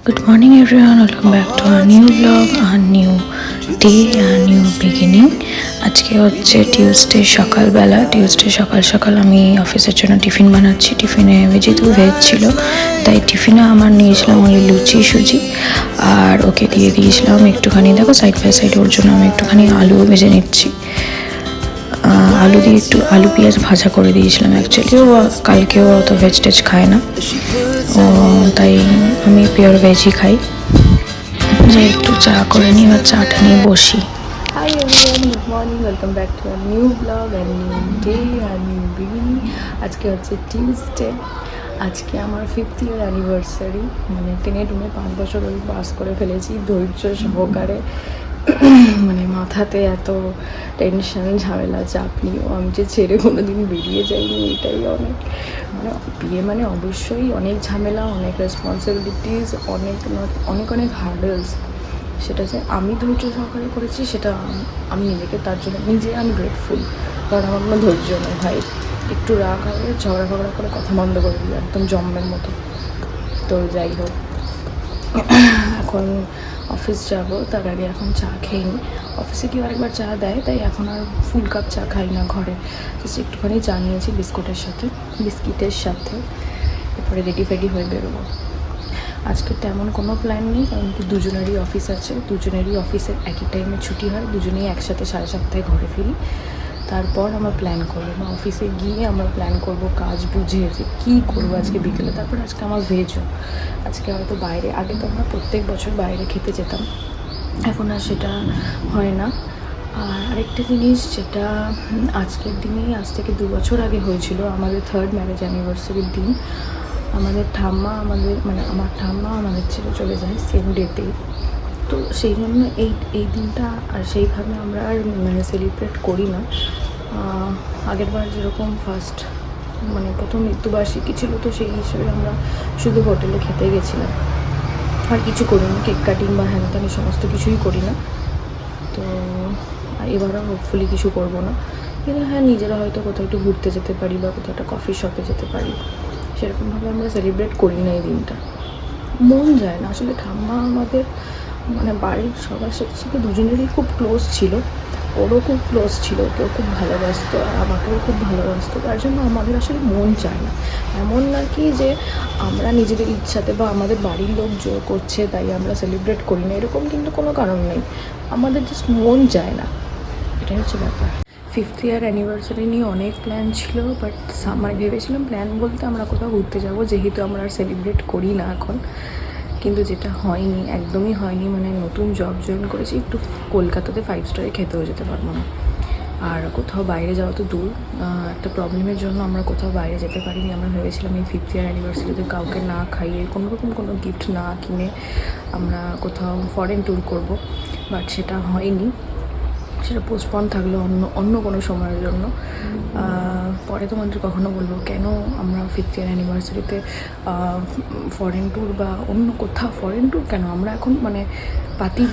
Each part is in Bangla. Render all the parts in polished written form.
Good morning everyone, welcome back to our new vlog, our new day, our new beginning. আজকে হচ্ছে টিউসডে সকালবেলা। টিউসডে সকাল সকাল আমি অফিসের জন্য টিফিন বানাচ্ছি। টিফিনে যেহেতু ভেজ ছিল তাই টিফিনে আমার নিয়েছিলাম ওই লুচি সুজি, আর ওকে দিয়ে দিয়েছিলাম একটুখানি, দেখো সাইড বাই সাইড ওর জন্য আমি একটুখানি আলুও ভেজে নিচ্ছি। আলু দিয়ে একটু আলু পেঁয়াজ ভাজা করে দিয়েছিলাম। অ্যাকচুয়ালি ও কালকেও অত ভেজ টেজ খায় না, তাই আমি পিওর ভেজই খাই। যে একটু চা করে নিই বা চাটা নিয়ে বসি। Hi everyone, good morning, welcome back to our new vlog and new day our new beginning. আজকে হচ্ছে টিউসডে। আজকে আমার 5th ইয়ার অ্যানিভার্সারি, মানে টেনে 5 বছর ওই পাস করে ফেলেছি ধৈর্য সহকারে। মানে মাথাতে এত টেনশন ঝামেলা চাপ নিয়েও আমি যে ছেড়ে কোনো দিন বেরিয়ে যাইনি, এটাই অনেক। মানে বিয়ে মানে অবশ্যই অনেক ঝামেলা, অনেক রেসপন্সিবিলিটিস, অনেক অনেক হার্ডেলস। সেটা যে আমি ধৈর্য সহকারে করেছি, সেটা আমি নিজেকে তার জন্য আমি গ্রেটফুল। কারণ আমার কোনো ধৈর্য নেই ভাই, একটু রাগ হবে ঝগড়া ফগড়া করে কথা বন্ধ করে দিই একদম জম্মের মতো। তো যাই হোক, এখন অফিস যাব, তার আগে এখন চা খেয়ে অফিসে কেউ আরেকবার চা দেয়, তাই এখন আর ফুল কাপ চা খাই না, ঘরে জাস্ট একটুখানি চা নিয়েছি বিস্কিটের সাথে। এরপরে রেডি ফেডি হয়ে বেরোবো। আজকে তেমন কোনো প্ল্যান নেই, কারণ কি দুজনেরই অফিস আছে, দুজনেরই অফিসের একই টাইমে ছুটি হয়, দুজনেই একসাথে 7:30 ঘরে ফিরি। তারপর আমরা প্ল্যান করবো, বা অফিসে গিয়ে আমরা প্ল্যান করবো কাজ বুঝে যে কী করবো আজকে বিকেলে। তারপর আজকে আমার ভেজও, আজকে হয়তো বাইরে, আগে তো আমরা প্রত্যেক বছর বাইরে খেতে যেতাম, এখন আর সেটা হয় না। আর আরেকটা জিনিস যেটা আজকের দিনেই, আজ থেকে 2 বছর আগে হয়েছিল আমাদের 3rd ম্যারেজ অ্যানিভার্সারির দিন। আমার ঠাম্মা আমাদের ছেড়ে চলে যায় সেম ডেতেই। তো সেই জন্য এই দিনটা আর সেইভাবে আমরা আর সেলিব্রেট করি না। আগেরবার যেরকম প্রথম মৃত্যুবার্ষিকী ছিল, তো সেই হিসেবে আমরা শুধু হোটেলে খেতে গেছিলাম, আর কিছু করি না, কেক কাটিং বা হ্যান ত্যান সমস্ত কিছুই করি না। তো এবারও হোপফুলি কিছু করবো না, কিন্তু হ্যাঁ নিজেরা হয়তো কোথাও একটু ঘুরতে যেতে পারি বা কোথাও একটা কফি শপে যেতে পারি। সেরকমভাবে আমরা সেলিব্রেট করি না এই দিনটা, মন যায় না আসলে। ঠাম্মা আমাদের বাড়ির সবার সাথে দুজনেরই খুব ক্লোজ ছিল, ওরও খুব ক্লোজ ছিল, ওকেও খুব ভালোবাসতো আর আমাকেও খুব ভালোবাসতো, তার জন্য আমাদের আসলে মন চায় না। এমন নাকি যে আমরা নিজেদের ইচ্ছাতে বা আমাদের বাড়ির লোক জোর করছে তাই আমরা সেলিব্রেট করি না, এরকম কিন্তু কোনো কারণ নেই, আমাদের জাস্ট মন চায় না, এটাই হচ্ছে ব্যাপার। 5th ইয়ার অ্যানিভার্সারি নিয়ে অনেক প্ল্যান ছিল, বাট ভেবেছিলাম প্ল্যান বলতে আমরা কোথাও ঘুরতে যাব, যেহেতু আমরা আর সেলিব্রেট করি না এখন। কিন্তু যেটা হয়নি, একদমই হয়নি। নতুন জব জয়েন করেছি, একটু কলকাতাতে 5 স্টারে খেতেও যেতে পারবো না, আর কোথাও বাইরে যাওয়া তো দূর। একটা প্রবলেমের জন্য আমরা কোথাও বাইরে যেতে পারিনি। আমরা ভেবেছিলাম এই 5th ইয়ার অ্যানিভার্সারিতে কাউকে না খাইয়ে, কোনোরকম কোনো গিফট না কিনে আমরা কোথাও ফরেন ট্যুর করব, বাট সেটা হয়নি, সেটা পোস্টপন থাকলো অন্য কোনো সময়ের জন্য। পরে তোমাদের কখনো বলবো কেন আমরা 5th ইয়ার অ্যানিভার্সারিতে ফরেন ট্যুর বা অন্য কোথাও ফরেন ট্যুর কেন। আমরা এখন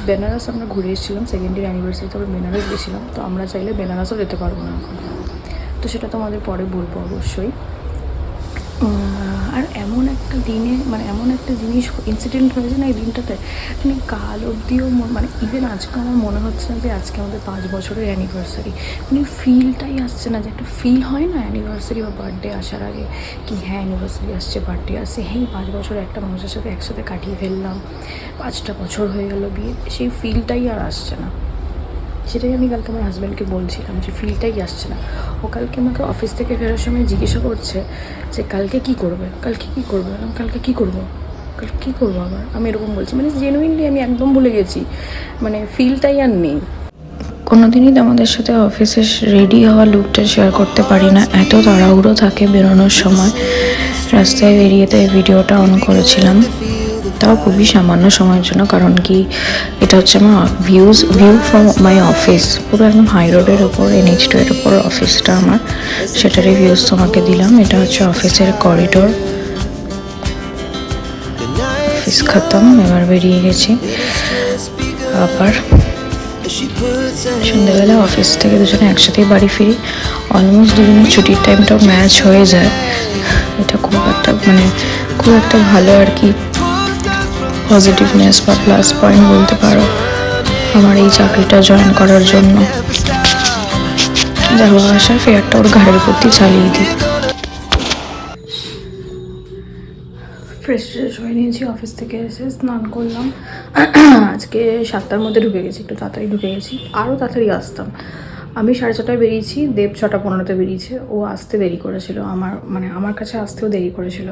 বেনারস আমরা ঘুরে এসেছিলাম 2nd ইয়ার অ্যানিভার্সারিতে, আমরা বেনারস গেছিলাম, তো আমরা চাইলে বেনারসও যেতে পারবো না এখন, তো সেটা তোমাদের পরে বলবো অবশ্যই। আর এমন একটা দিনে এমন একটা জিনিস ইনসিডেন্ট হয়েছে না এই দিনটাতে, কাল অবধিও ইভেন আজকে আমার মনে হচ্ছে না যে আজকে আমাদের 5 বছরের অ্যানিভার্সারি। ফিলটাই আসছে না, যে একটা ফিল হয় না অ্যানিভার্সারি বা বার্থডে আসার আগে, কি হ্যাঁ অ্যানিভার্সারি আসছে, বার্থডে আসছে, হ্যাঁ 5 বছর একটা মানুষের সাথে একসাথে কাটিয়ে ফেললাম, 5টা বছর হয়ে গেল বিয়ে, সেই ফিলটাই আর আসছে না। সেটাই আমি কালকে আমার হাজব্যান্ডকে বলছিলাম যে ফিলটাই আসছে না। ও কালকে আমাকে অফিস থেকে ফেরার সময় জিজ্ঞাসা করছে যে কালকে কী করবে, কালকে কী করবো আবার, আমি এরকম বলছি, জেনুইনলি আমি একদম ভুলে গেছি, ফিলটাই আর নেই। কোনোদিনই আমাদের সাথে অফিসে রেডি হওয়া লুকটা শেয়ার করতে পারি না, এত তাড়াহুড়ো থাকে বেরোনোর সময়। রাস্তায় বেরিয়ে তাই ভিডিওটা অন করেছিলাম, তাও খুবই সামান্য সময়ের জন্য, কারণ কি এটা হচ্ছে আমার ভিউ ফ্রম মাই অফিস, পুরো একদম হাই রোডের ওপর, NH2 এর ওপর অফিসটা আমার, সেটারই ভিউজ তোমাকে দিলাম। এটা হচ্ছে অফিসের করিডোর, অফিস খতম, এবার বেরিয়ে গেছি। আবার সন্ধ্যাবেলা অফিস থেকে দুজনে একসাথেই বাড়ি ফিরি, অলমোস্ট দুজনের ছুটির টাইমটাও ম্যাচ হয়ে যায়। এটা খুব একটা ভালো আর কি পজিটিভনেস বা প্লাস পয়েন্ট বলতে পারো আমার এই চাকরিটা জয়েন করার জন্য। যা হোক, আসার ফেয়ারটা ওর ঘাড়ের প্রতি চালিয়ে দিই। ফ্রেশ হয়ে নিয়েছি, অফিস থেকে এসে স্নান করলাম। আজকে 7টার মধ্যে ঢুকে গেছি, একটু তাড়াতাড়ি ঢুকে গেছি, আরও তাড়াতাড়ি আসতাম। আমি 6:30টায় বেরিয়েছি, দেব 6:15তে বেরিয়েছে। ও আসতে দেরি করেছিল, আমার কাছে আসতেও দেরি করেছিল,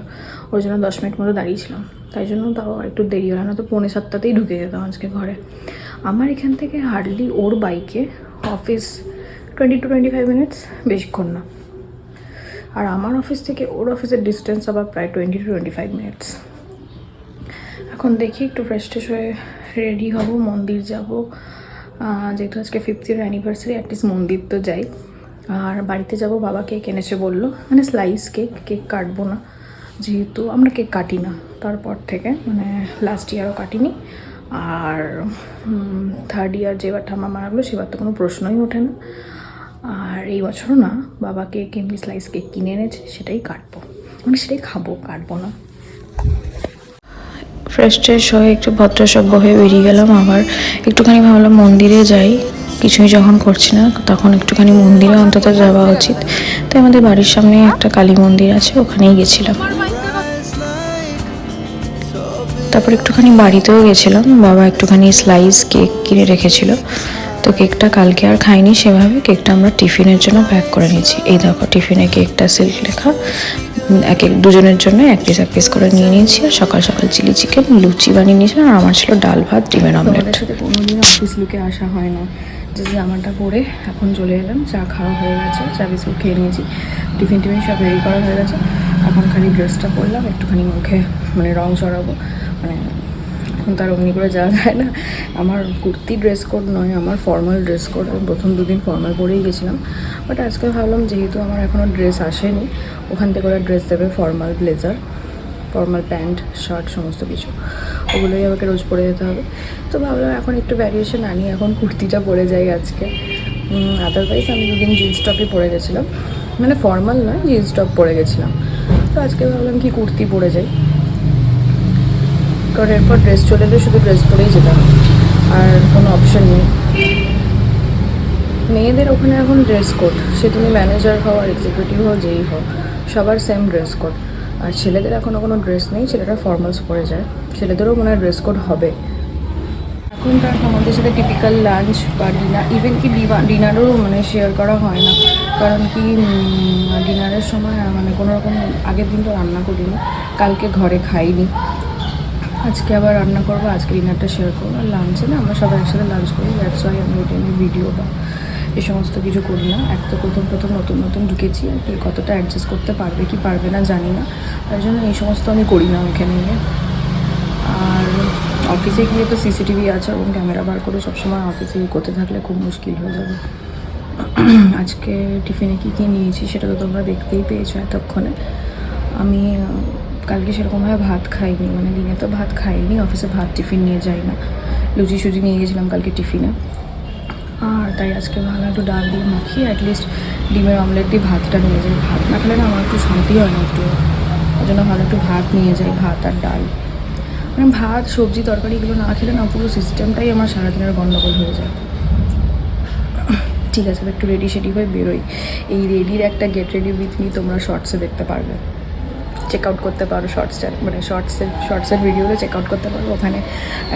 ওর জন্য 10 মিনিট মতো দাঁড়িয়েছিলাম। তাই জন্য তাও একটু দেরি হলো, না তো 6:45তেই ঢুকে যেতাম আজকে ঘরে। আমার এখান থেকে হার্ডলি ওর বাইকে অফিস 20 to 25 মিনিটস, বেশিক্ষণ না। আর আমার অফিস থেকে ওর অফিসের ডিস্টেন্স আবার প্রায় 20 to 25 মিনিটস। এখন দেখি একটু ফ্রেশ হয়ে রেডি হব, মন্দির যাব। যেহেতু আজকে 5th year অ্যানিভার্সারি, অ্যাটলিস্ট মন্দির তো যাই। আর বাড়িতে যাব, বাবা কেক এনেছে বললো, মানে স্লাইস কেক কাটবো না, যেহেতু আমরা কেক কাটি না তারপর থেকে, মানে লাস্ট ইয়ারও কাটিনি। আর 3rd year যেবার ঠাম্মা মারা গেলো সেবার তো কোনো প্রশ্নই ওঠে না। আর এই বছরও না, বাবা কেক এমনি স্লাইস কেক কিনে এনেছে, সেটাই কাটবো, মানে সেটাই খাবো, কাটবো না। ফ্রেশ হয়ে একটু ভদ্রসভ্য হয়ে বেরিয়ে গেলাম। আবার একটুখানি ভাবলাম মন্দিরে যাই, কিছুই যখন করছি না তখন একটুখানি মন্দিরে অন্তত যাওয়া উচিত। তাই আমাদের বাড়ির সামনে একটা কালী মন্দির আছে, ওখানেই গেছিলাম। তারপর একটুখানি বাড়িতেও গেছিলাম, বাবা একটুখানি স্লাইস কেক কিনে রেখেছিল, তো কেকটা কালকে আর খাইনি সেভাবে। কেকটা আমরা টিফিনের জন্য প্যাক করে নিয়েছি। এই দেখো, টিফিনে কেকটা সিল্ক লেখা, দুজনের জন্য এক পিস করে নিয়ে নিয়েছি। আর সকাল চিলি চিকেন, লুচি বানিয়ে নিয়েছিলাম, আর আমার ছিল ডাল ভাত, ডিমের অমলেট। সাথে কোনোদিনও অফিস লুকে আসা হয় না। যে জামাটা পরে এখন চলে এলাম, চা খাওয়া হয়ে গেছে, চা বিস্কুট খেয়ে নিয়েছি, টিফিন সব রেডি করা হয়ে গেছে। এখন খালি ড্রেসটা পরলাম, একটুখানি মুখে মানে রং চড়াবো, মানে এখন তার অমনি করে যাওয়া যায় না। আমার কুর্তি ড্রেস কোড নয়, আমার ফর্মাল ড্রেস কোড। আমি প্রথম 2 দিন ফর্মাল পরেই গেছিলাম, বাট আজকে ভাবলাম যেহেতু আমার এখনও ড্রেস আসেনি, ওখান থেকে ওরা ড্রেস দেবে, formal blazer, formal pant, shirt, সমস্ত কিছু, ওগুলোই আমাকে রোজ পরে যেতে হবে। তো ভাবলাম এখন একটু ভ্যারিয়েশন আনি, এখন কুর্তিটা পরে যাই আজকে। আদারওয়াইজ আমি 2 দিন জিন্স টপই পরে গেছিলাম, মানে ফর্মাল নয়, জিন্স টপ পরে গেছিলাম। তো আজকে ভাবলাম কি কুর্তি পরে যাই, কারণ এরপর ড্রেস চলে এলে শুধু ড্রেস পরেই যেতে হবে, আর কোনো অপশন নেই। মেয়েদের ওখানে এখন ড্রেস কোড, সে তুমি ম্যানেজার হও আর এক্সিকিউটিভ হও, যেই হও, সবার সেম ড্রেস কোড। আর ছেলেদের এখনও কোনো ড্রেস নেই, ছেলেরা ফর্মালস পরে যায়, ছেলেদেরও মনে হয় ড্রেস কোড হবে। এখন তার আমাদের সাথে টিপিক্যাল লাঞ্চ বা ডিনার, ইভেন কি ডিনারও মানে শেয়ার করা হয় না, কারণ কি ডিনারের সময় মানে কোনো রকম আগের দিন তো রান্না করিনি, কালকে ঘরে খাইনি, আজকে আবার রান্না করবো, আজকে ডিনারটা শেয়ার করবো। আর লাঞ্চে না আমরা সবাই একসাথে লাঞ্চ করি, দ্যাটস ওয়াই আমি ওটা নিয়ে ভিডিও বা এই সমস্ত কিছু করি না। এক তো প্রথম নতুন ঢুকেছি, আর কি কতটা অ্যাডজাস্ট করতে পারবে কি পারবে না জানি না, তাই জন্য এই সমস্ত আমি করি না ওখানে গিয়ে। আর অফিসে গিয়ে তো সিসিটিভি আছে, ওরকম ক্যামেরা বার করে সবসময় অফিসে করতে থাকলে খুব মুশকিল হয়ে যাবে। আজকে টিফিনে কী নিয়েছি সেটা তো তোমরা দেখতেই পেয়েছো এতক্ষণে। আমি কালকে সেরকমভাবে ভাত খাইনি, মানে দিনে তো ভাত খাইনি, অফিসে ভাত টিফিন নিয়ে যাই না, লুচি নিয়ে গেছিলাম কালকে টিফিনে। আর তাই আজকে ভালো একটু ডাল দিয়ে মাখিয়ে অ্যাটলিস্ট ডিমের অমলেট দিয়ে ভাতটা নিয়ে যাই। ভাত না খেলে না আমার একটু শান্তি হয় না, একটু ওই জন্য ভালো একটু ভাত নিয়ে যাই, ভাত আর ডাল। মানে ভাত সবজি তরকারি এগুলো না খেলে না পুরো সিস্টেমটাই আমার সারাদিনের গণ্ডগোল হয়ে যায়। ঠিক আছে, একটু রেডি হয়ে বেরোই। এই রেডির একটা গেট রেডি উইথ মি তোমরা শর্টসে দেখতে পারবে, চেক আউট করতে পারো, মানে শর্টসের ভিডিওতে চেক আউট করতে পারো, ওখানে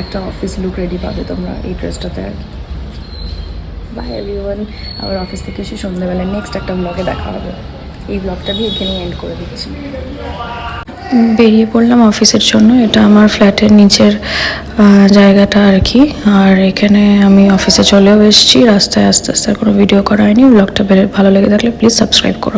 একটা অফিস লুক রেডি পাবে তোমরা এই ড্রেসটাতে আর কি। বাই এভরিওয়ান, আবার অফিস থেকে এসে সন্ধ্যাবেলায় নেক্সট একটা ব্লগে দেখা হবে। এই ব্লগটা আমি এখানেই এন্ড করে দিচ্ছি। বেরিয়ে পড়লাম অফিসের জন্য, এটা আমার ফ্ল্যাটের নিচের জায়গাটা আর কি। আর এখানে আমি অফিসে চলেও এসেছি, রাস্তায় আস্তে আস্তে কোনো ভিডিও করা হয়নি। ব্লগটা ভালো লেগে থাকলে প্লিজ সাবস্ক্রাইব করো।